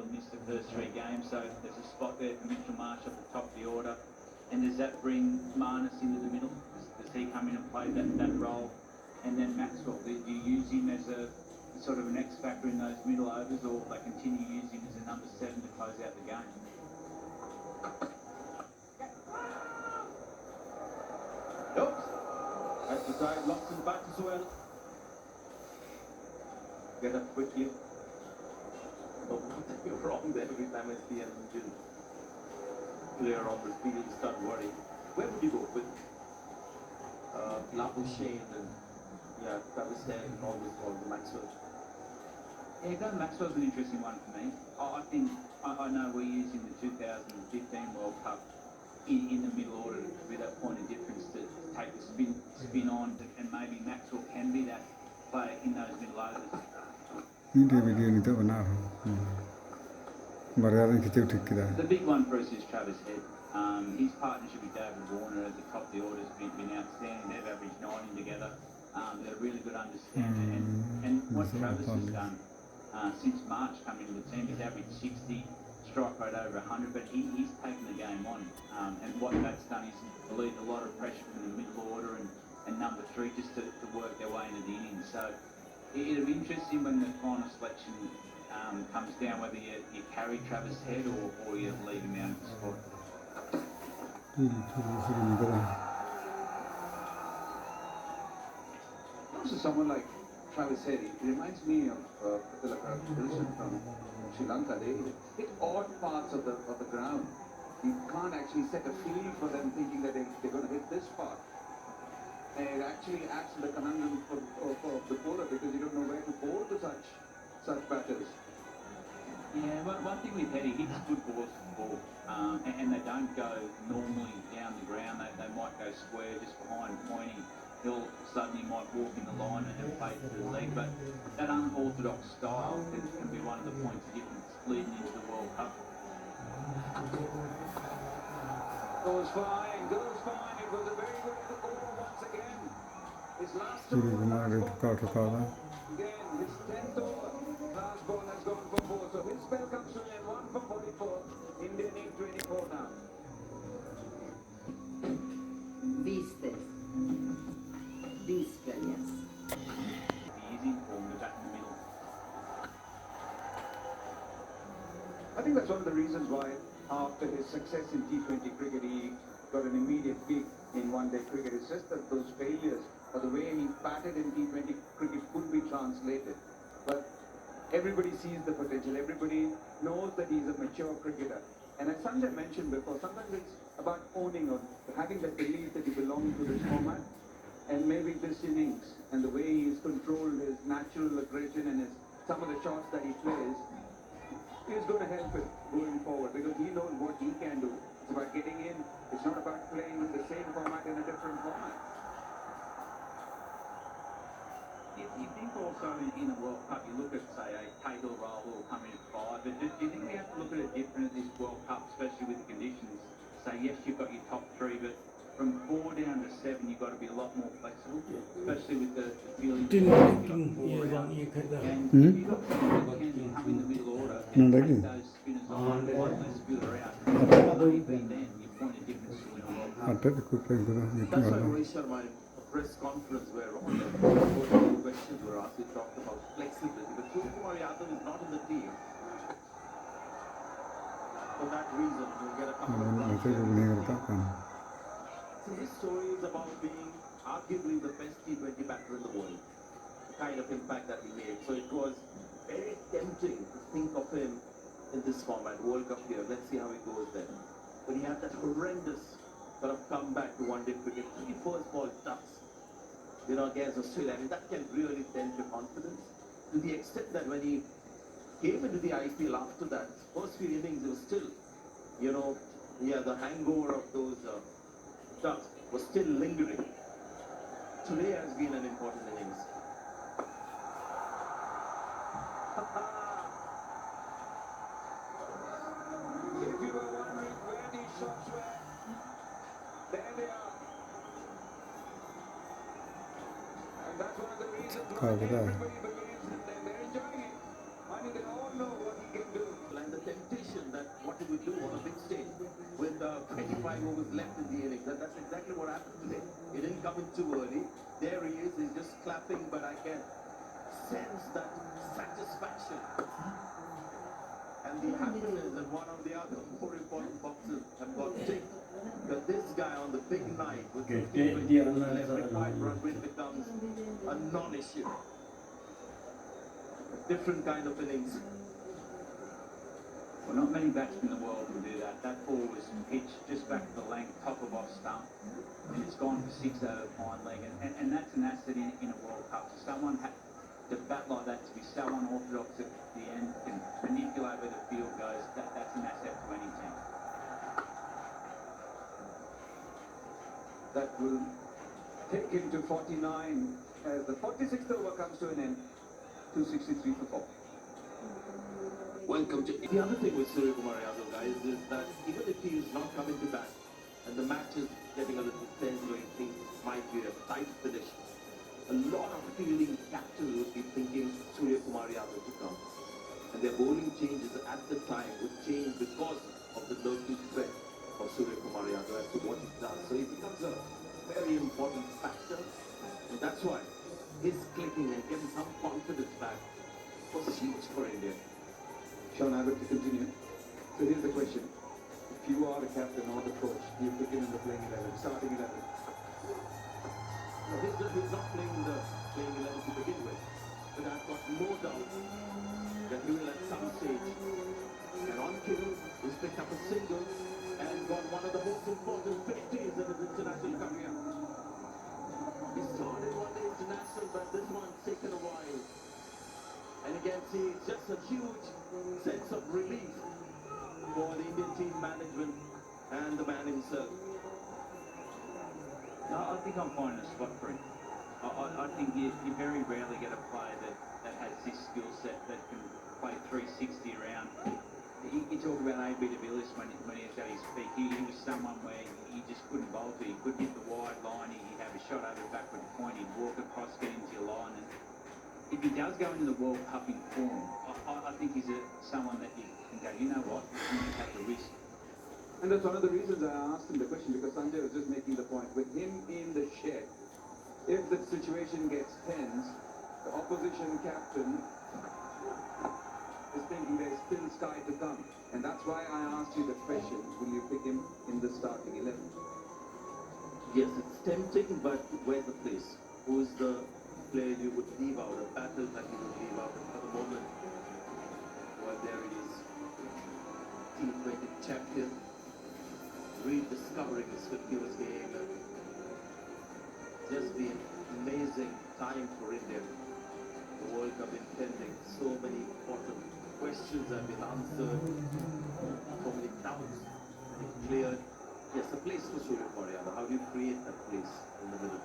he'll miss the first 3 games, so there's a spot there for Mitchell Marsh at the top of the order. And does that bring Marnus into the middle? Does he come in and play that role? And then Maxwell, do you use him as a sort of an X factor in those middle overs, or they continue using him as a number 7 to close out the game? Oops! That's the side, locks and back as well. Get up quickly. You're wrong there. Every time I see an engine player on the field, start worrying. Where would you go with Labuschagne and Travis Head and all the Maxwell? Yeah, Glenn Maxwell's an interesting one for me. I know we're using the 2015 World Cup in the middle order to be that point of difference to take the spin on, and maybe Maxwell can be that player in those middle overs. Video ni to bana The big one for us is Travis Head. His partnership with David Warner at the top of the order has been outstanding. They've averaged 90 together. They've got a really good understanding. And what Travis has done since March coming into the team, he's averaged 60, strike rate over 100, but he's taken the game on. And what that's done is relieved a lot of pressure from the middle order and number 3 just to work their way into the innings. So it'll be interesting when the final selection comes down, whether you carry Travis Head or you leave him out of the squad. Also, someone like Travis Head, it reminds me of Wilson from Sri Lanka. They hit odd parts of the ground. You can't actually set a field for them thinking that they're going to hit this part. And it actually adds to the conundrum for the bowler, because you don't know where to bowl to such batters. Yeah, one thing with Head, he hits good balls from ball, and they don't go normally down the ground. They might go square just behind pointing. He'll suddenly might walk in the line and play to the leg, but that unorthodox style can be one of the points of difference leading into the World Cup. Goes fine. It was a very good over once again. His last Again, Again, his 10th over. Last ball has gone for 4. So his spell comes to an 1 for 44. Indian need 24 now. Vistes. Vistes, yes. He is in form, the back in the middle. I think that's one of the reasons why after his success in T20 cricket, he got an immediate gig in one-day cricket. It's just that those failures, or the way he batted in T20 cricket, could be translated. But everybody sees the potential. Everybody knows that he's a mature cricketer. And as Sanjay mentioned before, sometimes it's about owning or having that belief that you belong to this format. And maybe this innings and the way he's controlled his natural aggression and some of the shots that he plays is going to help him going forward, because he knows what he can do. It's about getting in. It's not about playing in the same format in a different format. You think also in the World Cup, you look at, say, a Cahill Rahul will come in at 5, but do you think we have to look at it different at this World Cup, especially with the conditions? Say, yes, you've got your top 3, but from 4 down to 7, you've got to be a lot more flexible, especially with the feeling. And if you've got someone that can come in the middle order and take those spinners on and let those spiller out, maybe then you point a difference to win a World Cup. That's why Rohit Sharma in a press conference where all the questions were asked, he talked about flexibility. But Suryakumar Yadav is not in the team. For that reason, you'll get a couple of runs. So his story is about being arguably the best T20 batter in the world. The kind of impact that he made. So it was very tempting to think of him in this format, World Cup here. Let's see how he goes there. But he had that horrendous sort of comeback to one-day cricket. 3 first ball ducks, against Australia. I mean, that can really dent your confidence to the extent that when he came into the IPL after that, first few innings, it was still, the hangover of those ducks was still lingering. Today has been an important innings. If you were wondering where these shots were, there they are. And that's one of the reasons why everybody believes in them. They're enjoying it. I mean, they all know what he can do. And the would do on a big stage with 25 overs left in the innings. That's exactly what happened today. He didn't come in too early. There he is. He's just clapping, but I can sense that satisfaction and the happiness that one of the other more important boxes have got ticked. Because this guy on the big night with 15 left with 5-run win becomes a non-issue. Different kind of innings. Well, not many batsmen in the world will do that. That ball was pitched just back to the length, top of off stump, and it's gone for 6 out of the fine leg. And that's an asset in a World Cup. So someone to bat like that, to be so unorthodox at the end, can manipulate where the field goes, that's an asset to any team. That will take him to 49 as the 46th over comes to an end. 263 for 4. Welcome to the other thing with Surya Kumar Yadav, guys, is that even if he is not coming to bat and the match is getting a little tense or anything might be a tight finish, a lot of fielding captains would be thinking Surya Kumar Yadav to come. And their bowling changes at the time would change because of the lurking threat of Surya Kumar Yadav as to what he does. So he becomes a very important factor, and that's why his clicking and getting some confidence back was huge for India. Sean Abbott to continue. So here's the question. If you are the captain or the coach, do you pick him in the playing 11, starting 11? No, he's not playing in the playing 11 to begin with. But I've got no doubt that he will at some stage. And on kill, he's picked up a single and got one of the most important 50s in his international career. He started one day international, but this one's taken a while. And you can see it's just a huge sense of relief for the Indian team management and the man himself. No, I think I'm finding a spot for him. I think you very rarely get a player that has this skill set that can play 360 around. You talk about A.B. de Villiers when he was at his peak. He was someone where he just couldn't bowl to. He couldn't hit the wide line. He'd have a shot over the backward point. He'd walk across, get into your line. And if he does go into the World Cup in form, I think he's someone that you can go, you know what, I'm going to take the risk. And that's one of the reasons I asked him the question, because Sanjay was just making the point. With him in the shed, if the situation gets tense, the opposition captain is thinking there's still sky to come. And that's why I asked you the question, will you pick him in the starting 11? Yes, it's tempting, but where's the place? Who is the player you would leave out, a battle that you would leave out for the moment? Well, there it is. T20 champion, rediscovering his 50th game. Just been amazing time for India. The World Cup impending. So many important questions have been answered. So many doubts have been cleared. Yes, a place for Surya Kumar Yadav. How do you create that place in the middle?